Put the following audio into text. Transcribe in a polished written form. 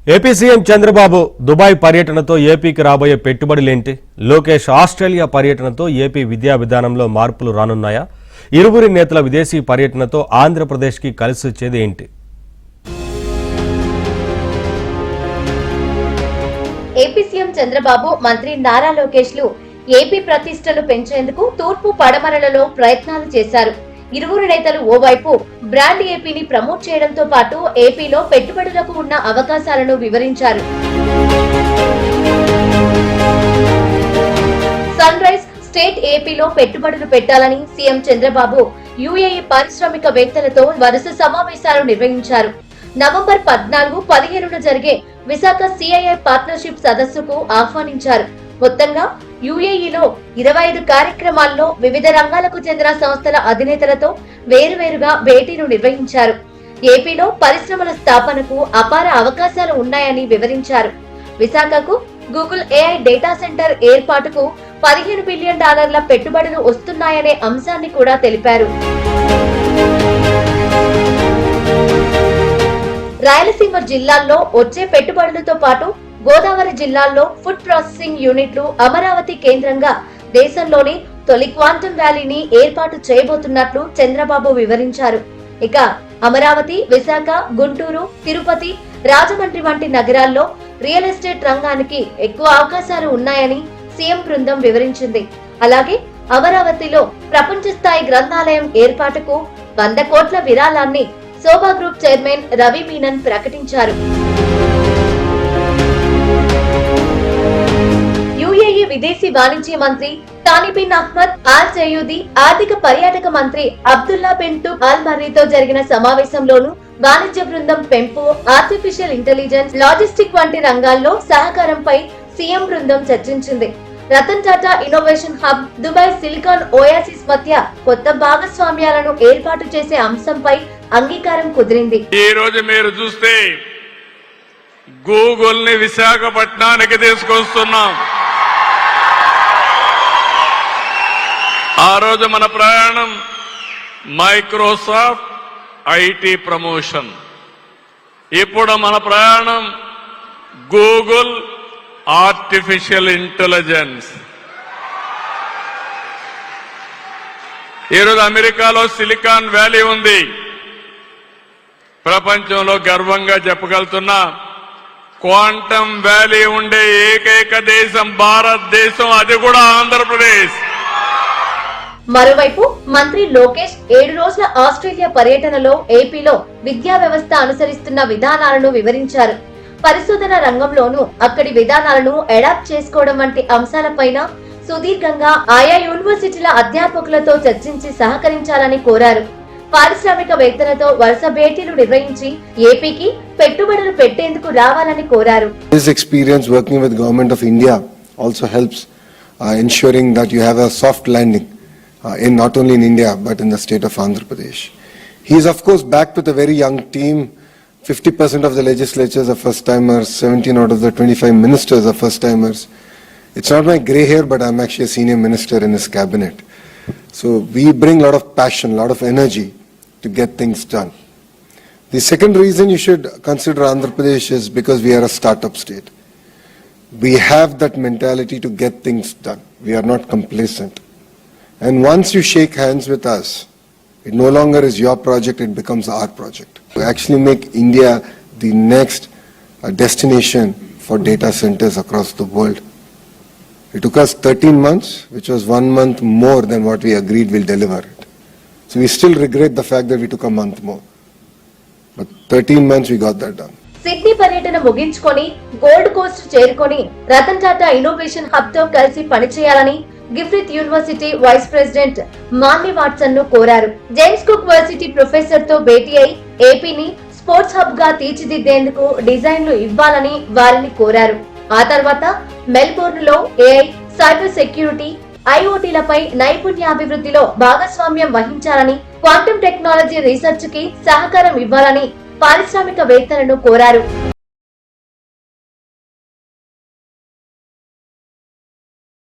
AP CM Chandrababu Dubai పర్యటనతో ఏపీకి రాబోయే పెట్టుబడులేంటి? Lokesh Australia పర్యటనతో AP విద్యా విధానంలో మార్పులు రానున్నాయా? ఇరువురి నేతల విదేశీ పర్యటనతో ఆంధ్రప్రదేశ్కి కలిసి వచ్చేది ఏంటి? ఏపీ సీఎం చంద్రబాబు మంత్రి నారా లోకేష్లు ఏపీ ప్రతిష్టలు పెంచేందుకు తూర్పు పడమరలలో ప్రయత్నాలు చేశారు. ఇరువురు నేతలు ఓవైపు బ్రాండ్ ఏపీని ప్రమోట్ చేయడంతో పాటు ఏపీలో పెట్టుబడులకు ఉన్న అవకాశాలను వివరించారు. సన్ రైజ్ స్టేట్ ఏపీలో పెట్టుబడులు పెట్టాలని సీఎం చంద్రబాబు యుఏఈ పారిశ్రామికవేత్తలతో వరుస సమావేశాలు నిర్వహించారు. నవంబర్ 14-15న జరిగే విశాఖ సిఐఐ పార్ట్నర్షిప్ సదస్సుకు ఆహ్వానించారు. మొత్తంగా యుఏఈలో 25 కార్యక్రమాల్లో వివిధ రంగాలకు చెందిన సంస్థల అధినేతలతో వేరువేరుగా భేటీలు నిర్వహించారు. ఏపీలో పరిశ్రమల స్థాపనకు అపార అవకాశాలు ఉన్నాయని వివరించారు. విశాఖకు గూగుల్ ఏఐ డేటా సెంటర్ ఏర్పాటుకు $15 బిలియన్ పెట్టుబడులు వస్తున్నాయనే అంశాన్ని కూడా తెలిపారు. రాయలసీమ జిల్లాల్లో వచ్చే పెట్టుబడులతో పాటు గోదావరి జిల్లాల్లో ఫుడ్ ప్రాసెసింగ్ యూనిట్లు అమరావతి కేంద్రంగా దేశంలోని తొలి క్వాంటమ్ వ్యాలీని ఏర్పాటు చేయబోతున్నట్లు చంద్రబాబు వివరించారు. ఇక అమరావతి, విశాఖ, గుంటూరు, తిరుపతి, రాజమండ్రి వంటి నగరాల్లో రియల్ ఎస్టేట్ రంగానికి ఎక్కువ అవకాశాలు ఉన్నాయని సీఎం బృందం వివరించింది. అలాగే అమరావతిలో ప్రపంచ స్థాయి గ్రంథాలయం ఏర్పాటుకు 100 కోట్ల విరాళాన్ని శోభా గ్రూప్ చైర్మన్ రవి మీనన్ ప్రకటించారు. యుఏఈ విదేశీ వాణిజ్య మంత్రి తాని బిన్ అహ్మద్ ఆల్ జయూది, ఆర్థిక పర్యాటక మంత్రి అబ్దుల్లా బిన్ తుబ్ అల్ మర్రీతో జరిగిన సమావేశంలోనూ వాణిజ్య బృందం పెంపు, ఆర్టిఫిషియల్ ఇంటెలిజెన్స్, లాజిస్టిక్ వంటి రంగాల్లో సహకారంపై సీఎం బృందం చర్చించింది. Ratan Tata innovation hub, Dubai Silicon Oasis మధ్య కొత్త భాగస్వామ్యాలను ఏర్పాటు చేసే అంశంపై అంగీకారం కుదిరింది. ఈ రోజు మీరు చూస్తే గూగుల్ ని విశాఖపట్నానికి తీసుకొస్తున్నాం. ఆ రోజు మన ప్రయాణం మైక్రోసాఫ్ట్ ఐటీ ప్రమోషన్, ఇప్పుడు మన ప్రయాణం గూగుల్ ఆర్టిఫిషియల్ ఇంటెలిజెన్స్. ఈరోజు అమెరికాలో సిలికాన్ వ్యాలీ ఉంది. ప్రపంచంలో గర్వంగా చెప్పగలుగుతున్నా క్వాంటమ్ వ్యాలీ ఉండే ఏకైక దేశం భారతదేశం, అది కూడా ఆంధ్రప్రదేశ్. మరోవైపు మంత్రి లోకేష్ 7 రోజుల ఆస్ట్రేలియా పర్యటనలో ఏపీలో విద్యా వ్యవస్థ అనుసరిస్తున్న విధానాలను వివరించారు. పరిశోధన రంగంలోనూ అక్కడి విధానాలను అడాప్ట్ చేసుకోవడం వంటి అంశాలపైన సుదీర్ఘంగా ఆయా యూనివర్సిటీల అధ్యాపకులతో చర్చించి సహకరించాలని కోరారు. పారిశ్రామికవేత్తలతో వరుస భేటీలు నిర్వహించి ఏపీకి పెట్టుబడులు పెట్టేందుకు రావాలని కోరారు. His experience working with Government of India also helps ensuring that you have a soft landing in not only in India but in the state of Andhra Pradesh. He is of course backed with a very young team. 50% of the legislatures are first timers, 17 out of the 25 ministers are first timers. It's not my grey hair, but I'm actually a senior minister in his cabinet. So we bring a lot of passion, a lot of energy to get things done. The second reason you should consider Andhra Pradesh is because we are a startup state. We have that mentality to get things done. We are not complacent. And once you shake hands with us, it no longer is your project, it becomes our project. We actually make India the next destination for data centers across the world. It took us 13 months, which was 1 month more than what we agreed we'll deliver it. So we still regret the fact that we took a month more. But 13 months we got that done. Sydney పర్యటన ముగించుకొని gold Coast చేరుకొని Ratan Tata innovation hub తో కలిసి పనిచేయాలని Griffith university vice president మాన్వి Watson ను కోరారు. James cook university professor తో భేటీ అయి ఏపీని స్పోర్ట్స్ హబ్ గా తీర్చిదిద్దేందుకు డిజైన్లు ఇవ్వాలని వారిని కోరారు. ఆ తర్వాత మెల్బోర్న్ లో ఏఐ, సైబర్ సెక్యూరిటీ, ఐఓటీలపై నైపుణ్యాభివృద్ధిలో భాగస్వామ్యం వహించాలని, క్వాంటమ్ టెక్నాలజీ రీసెర్చ్ కి సహకారం ఇవ్వాలని పారిశ్రామికవేత్తలను కోరారు.